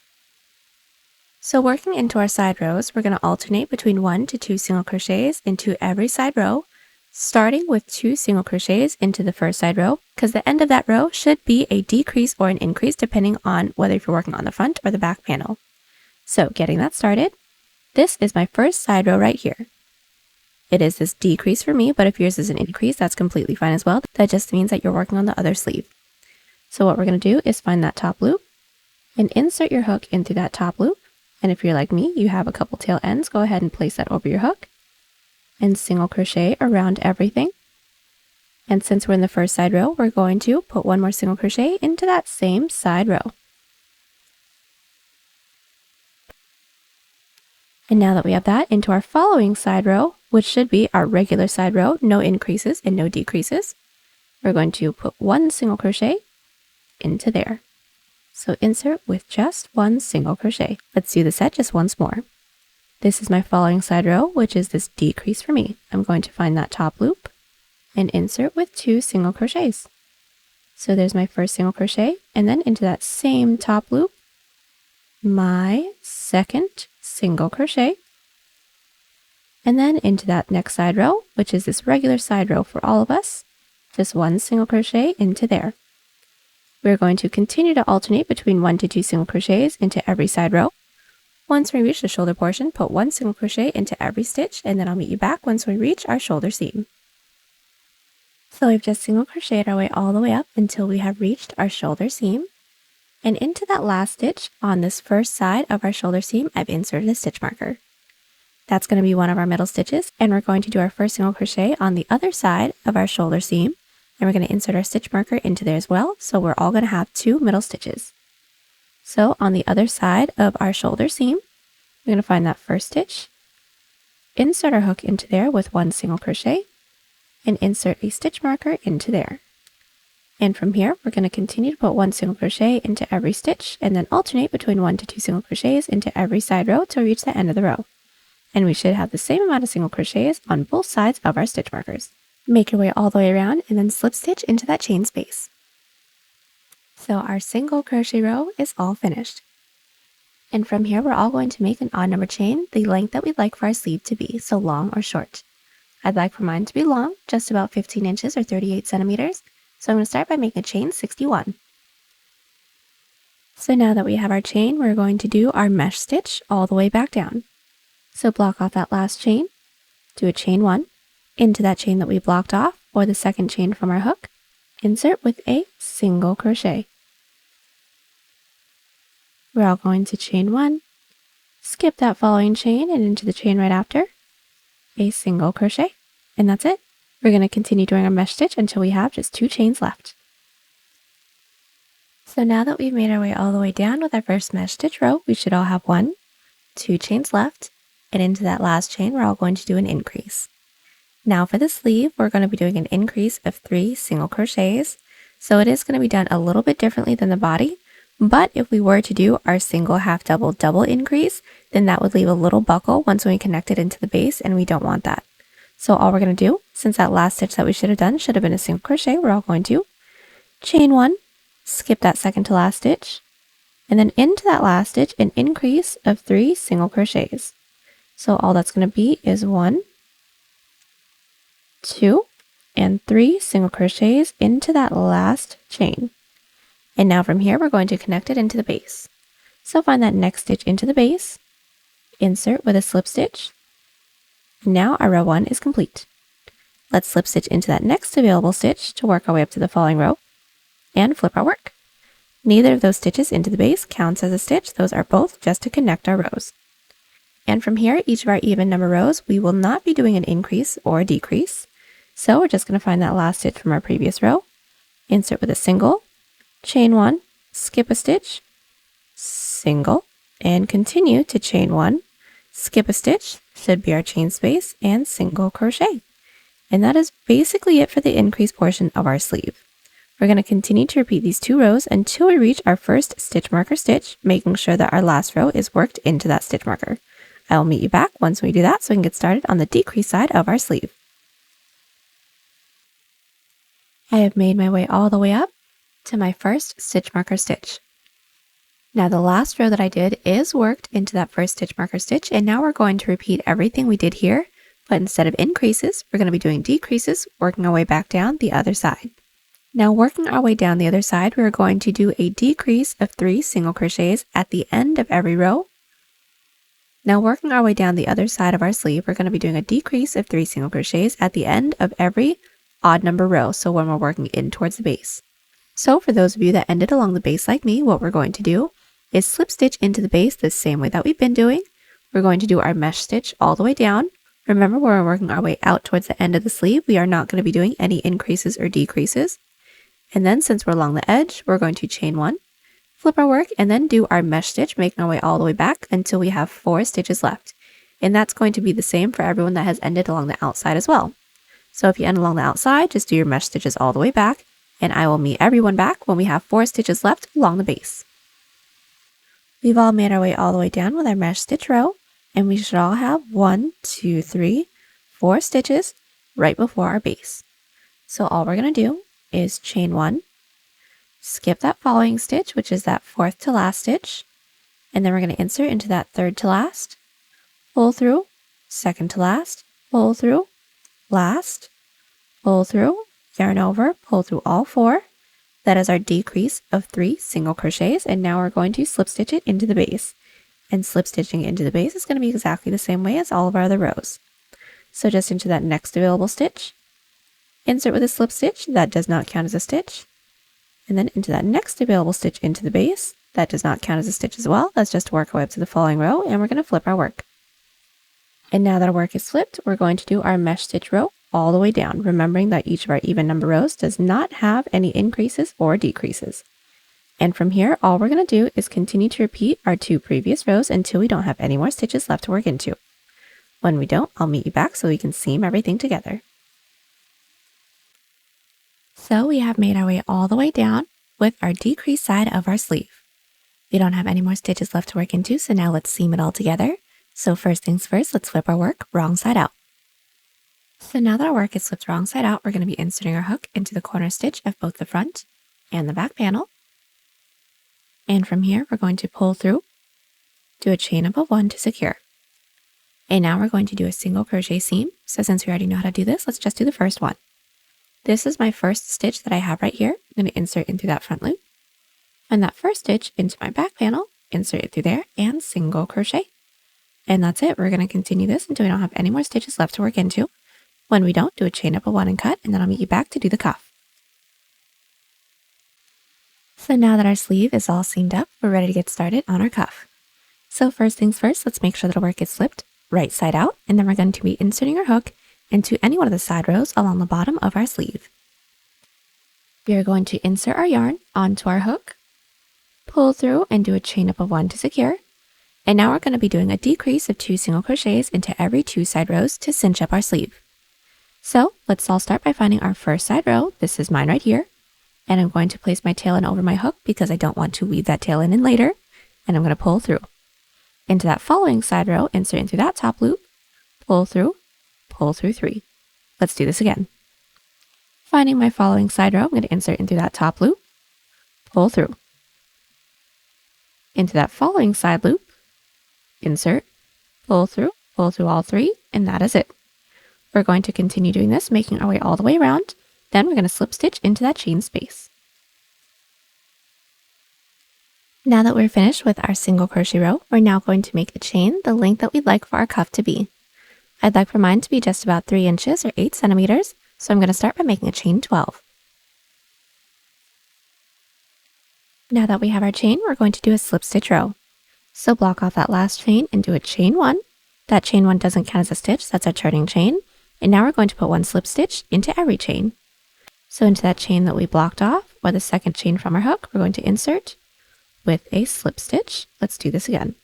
So working into our side rows, we're going to alternate between 1 to 2 single crochets into every side row, starting with 2 single crochets into the first side row, because the end of that row should be a decrease or an increase depending on whether you're working on the front or the back panel. So getting that started, this is my first side row right here. It is this decrease for me, but if yours is an increase, that's completely fine as well. That just means that you're working on the other sleeve. So what we're going to do is find that top loop and insert your hook into that top loop. And if you're like me, you have a couple tail ends, go ahead and place that over your hook and single crochet around everything. And since we're in the first side row, we're going to put 1 more single crochet into that same side row. And now that we have that, into our following side row, which should be our regular side row, no increases and no decreases, we're going to put 1 single crochet into there. So insert with just 1 single crochet. Let's do the set just once more. This is my following side row, which is this decrease for me. I'm going to find that top loop and insert with 2 single crochets. So there's my first single crochet, and then into that same top loop, my second single crochet, and then into that next side row, which is this regular side row for all of us, just 1 single crochet into there. We're going to continue to alternate between 1 to 2 single crochets into every side row. Once we reach the shoulder portion, put 1 single crochet into every stitch, and then I'll meet you back once we reach our shoulder seam. So we've just single crocheted our way all the way up until we have reached our shoulder seam. And into that last stitch on this first side of our shoulder seam, I've inserted a stitch marker. That's going to be one of our middle stitches, and we're going to do our first single crochet on the other side of our shoulder seam, and we're going to insert our stitch marker into there as well, so we're all going to have 2 middle stitches. So on the other side of our shoulder seam, we're going to find that first stitch, insert our hook into there with 1 single crochet, and insert a stitch marker into there. And from here, we're going to continue to put 1 single crochet into every stitch, and then alternate between 1 to 2 single crochets into every side row till we reach the end of the row. and we should have the same amount of single crochets on both sides of our stitch markers. Make your way all the way around and then slip stitch into that chain space. So our single crochet row is all finished. And from here, we're all going to make an odd number chain the length that we'd like for our sleeve to be, so long or short. I'd like for mine to be long, just about 15 inches or 38 centimeters, so I'm going to start by making a chain 61. So now that we have our chain, we're going to do our mesh stitch all the way back down. So block off that last chain, do a chain 1, into that chain that we blocked off, or the second chain from our hook, insert with a single crochet. We're all going to chain 1, skip that following chain and into the chain right after, a single crochet, and that's it. We're going to continue doing our mesh stitch until we have just 2 chains left. So now that we've made our way all the way down with our first mesh stitch row, we should all have 1, 2 chains left, and into that last chain we're all going to do an increase. Now for the sleeve, we're going to be doing an increase of 3 single crochets, so it is going to be done a little bit differently than the body, but if we were to do our single half double double increase, then that would leave a little buckle once we connect it into the base, and we don't want that. So all we're going to do, since that last stitch that we should have done should have been a single crochet, we're all going to chain 1, skip that second to last stitch, and then into that last stitch an increase of 3 single crochets. So all that's going to be is 1, 2, and 3 single crochets into that last chain. And now from here we're going to connect it into the base. So find that next stitch into the base, insert with a slip stitch, and now our row 1 is complete. Let's slip stitch into that next available stitch to work our way up to the following row, and flip our work. Neither of those stitches into the base counts as a stitch, those are both just to connect our rows. And from here, each of our even number rows, we will not be doing an increase or a decrease. So we're just going to find that last stitch from our previous row, insert with a single, chain 1, skip a stitch, single, and continue to chain 1, skip a stitch, should be our chain space, and single crochet. And that is basically it for the increase portion of our sleeve. We're going to continue to repeat these 2 rows until we reach our first stitch marker stitch, making sure that our last row is worked into that stitch marker. I will meet you back once we do that so we can get started on the decrease side of our sleeve. I have made my way all the way up to my first stitch marker stitch. Now the last row that I did is worked into that first stitch marker stitch, and now we're going to repeat everything we did here, but instead of increases, we're going to be doing decreases, working our way back down the other side. Now working our way down the other side, we're going to do a decrease of 3 single crochets at the end of every row. Now working our way down the other side of our sleeve, we're going to be doing a decrease of 3 single crochets at the end of every odd number row, so when we're working in towards the base. So for those of you that ended along the base like me, what we're going to do is slip stitch into the base the same way that we've been doing. We're going to do our mesh stitch all the way down. Remember, when we're working our way out towards the end of the sleeve, we are not going to be doing any increases or decreases. And then since we're along the edge, we're going to chain 1, flip our work, and then do our mesh stitch, making our way all the way back until we have 4 stitches left. And that's going to be the same for everyone that has ended along the outside as well. So if you end along the outside, just do your mesh stitches all the way back, and I will meet everyone back when we have 4 stitches left along the base. We've all made our way all the way down with our mesh stitch row, and we should all have 1, 2, 3, 4 stitches right before our base. So all we're going to do is chain 1, skip that following stitch, which is that 4th to last stitch, and then we're going to insert into that 3rd to last, pull through, 2nd to last, pull through, last, pull through, yarn over, pull through all 4. That is our decrease of 3 single crochets, and now we're going to slip stitch it into the base. And slip stitching into the base is going to be exactly the same way as all of our other rows. So just into that next available stitch, insert with a slip stitch, that does not count as a stitch, and then into that next available stitch into the base, that does not count as a stitch as well. That's just to work our way up to the following row, and we're going to flip our work. And now that our work is flipped, we're going to do our mesh stitch row all the way down, remembering that each of our even number rows does not have any increases or decreases. And from here, all we're going to do is continue to repeat our 2 previous rows until we don't have any more stitches left to work into. When we don't, I'll meet you back so we can seam everything together. So we have made our way all the way down with our decreased side of our sleeve. We don't have any more stitches left to work into, so now let's seam it all together. So first things first, let's flip our work wrong side out. So now that our work is flipped wrong side out, we're going to be inserting our hook into the corner stitch of both the front and the back panel. And from here, we're going to pull through, do a chain up of 1 to secure. And now we're going to do a single crochet seam. So since we already know how to do this, let's just do the first one. This is my first stitch that I have right here. I'm going to insert into that front loop. And that first stitch into my back panel, insert it through there, and single crochet. And that's it. We're going to continue this until we don't have any more stitches left to work into. When we don't, do a chain up of 1 and cut, and then I'll meet you back to do the cuff. So now that our sleeve is all seamed up, we're ready to get started on our cuff. So first things first, let's make sure that our work is flipped right side out, and then we're going to be inserting our hook into any one of the side rows along the bottom of our sleeve. We are going to insert our yarn onto our hook, pull through, and do a chain up of 1 to secure. And now we're going to be doing a decrease of 2 single crochets into every 2 side rows to cinch up our sleeve. So let's all start by finding our first side row. This is mine right here. And I'm going to place my tail in over my hook because I don't want to weave that tail in later. And I'm going to pull through. Into that following side row, insert into that top loop, pull through 3. Let's do this again. Finding my following side row, I'm going to insert into that top loop, pull through. Into that following side loop, insert, pull through all 3, and that is it. We're going to continue doing this, making our way all the way around. Then we're going to slip stitch into that chain space. Now that we're finished with our single crochet row, we're now going to make a chain the length that we'd like for our cuff to be. I'd like for mine to be just about 3 inches or 8 centimeters, so I'm going to start by making a chain 12. Now that we have our chain, we're going to do a slip stitch row. So block off that last chain and do a chain 1. That chain 1 doesn't count as a stitch, that's a turning chain. And now we're going to put 1 slip stitch into every chain. So into that chain that we blocked off, or the second chain from our hook, we're going to insert with a slip stitch. Let's do this again.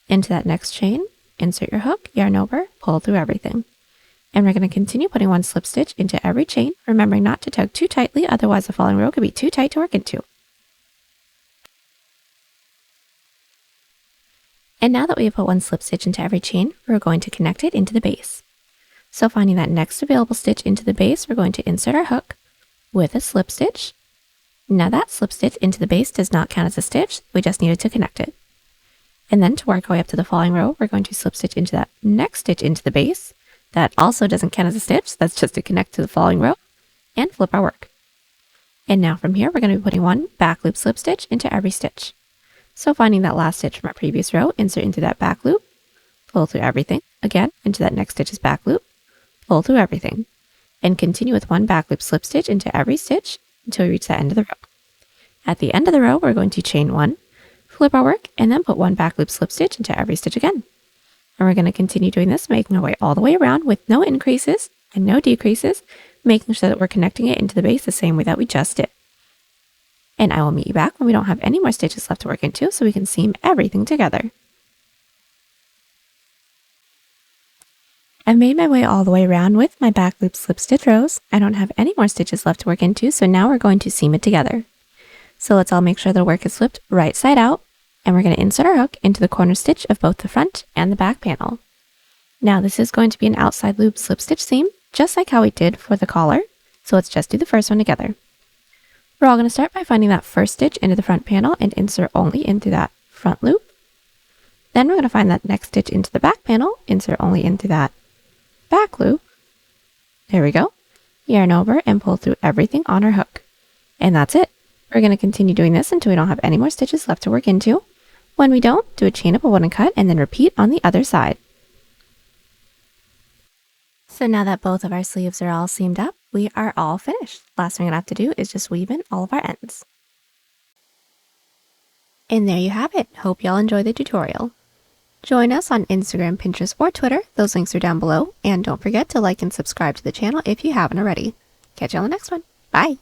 Into that next chain, insert your hook, yarn over, pull through everything. And we're going to continue putting 1 slip stitch into every chain, remembering not to tug too tightly, otherwise the following row could be too tight to work into. And now that we have put 1 slip stitch into every chain, we're going to connect it into the base. So finding that next available stitch into the base, we're going to insert our hook with a slip stitch. Now that slip stitch into the base does not count as a stitch, we just needed to connect it. And then to work our way up to the following row, we're going to slip stitch into that next stitch into the base. That also doesn't count as a stitch, that's just to connect to the following row, and flip our work. And now from here, we're going to be putting 1 back loop slip stitch into every stitch. So finding that last stitch from our previous row, insert into that back loop, pull through everything, again into that next stitch's back loop, pull through everything, and continue with 1 back loop slip stitch into every stitch until we reach the end of the row. At the end of the row, we're going to chain 1, flip our work, and then put 1 back loop slip stitch into every stitch again. And we're going to continue doing this, making our way all the way around with no increases and no decreases, making sure that we're connecting it into the base the same way that we just did. And I will meet you back when we don't have any more stitches left to work into so we can seam everything together. I've made my way all the way around with my back loop slip stitch rows. I don't have any more stitches left to work into, so now we're going to seam it together. So let's all make sure the work is flipped right side out, and we're going to insert our hook into the corner stitch of both the front and the back panel. Now this is going to be an outside loop slip stitch seam, just like how we did for the collar, so let's just do the first one together. We're all going to start by finding that first stitch into the front panel and insert only into that front loop. Then we're going to find that next stitch into the back panel, insert only into that back loop. There we go. Yarn over and pull through everything on our hook. And that's it. We're going to continue doing this until we don't have any more stitches left to work into. When we don't, do a chain up of 1 and cut, and then repeat on the other side. So now that both of our sleeves are all seamed up, we are all finished. Last thing I'm going to have to do is just weave in all of our ends. And there you have it. Hope y'all enjoyed the tutorial. Join us on Instagram, Pinterest, or Twitter. Those links are down below. And don't forget to like and subscribe to the channel if you haven't already. Catch you on the next one. Bye!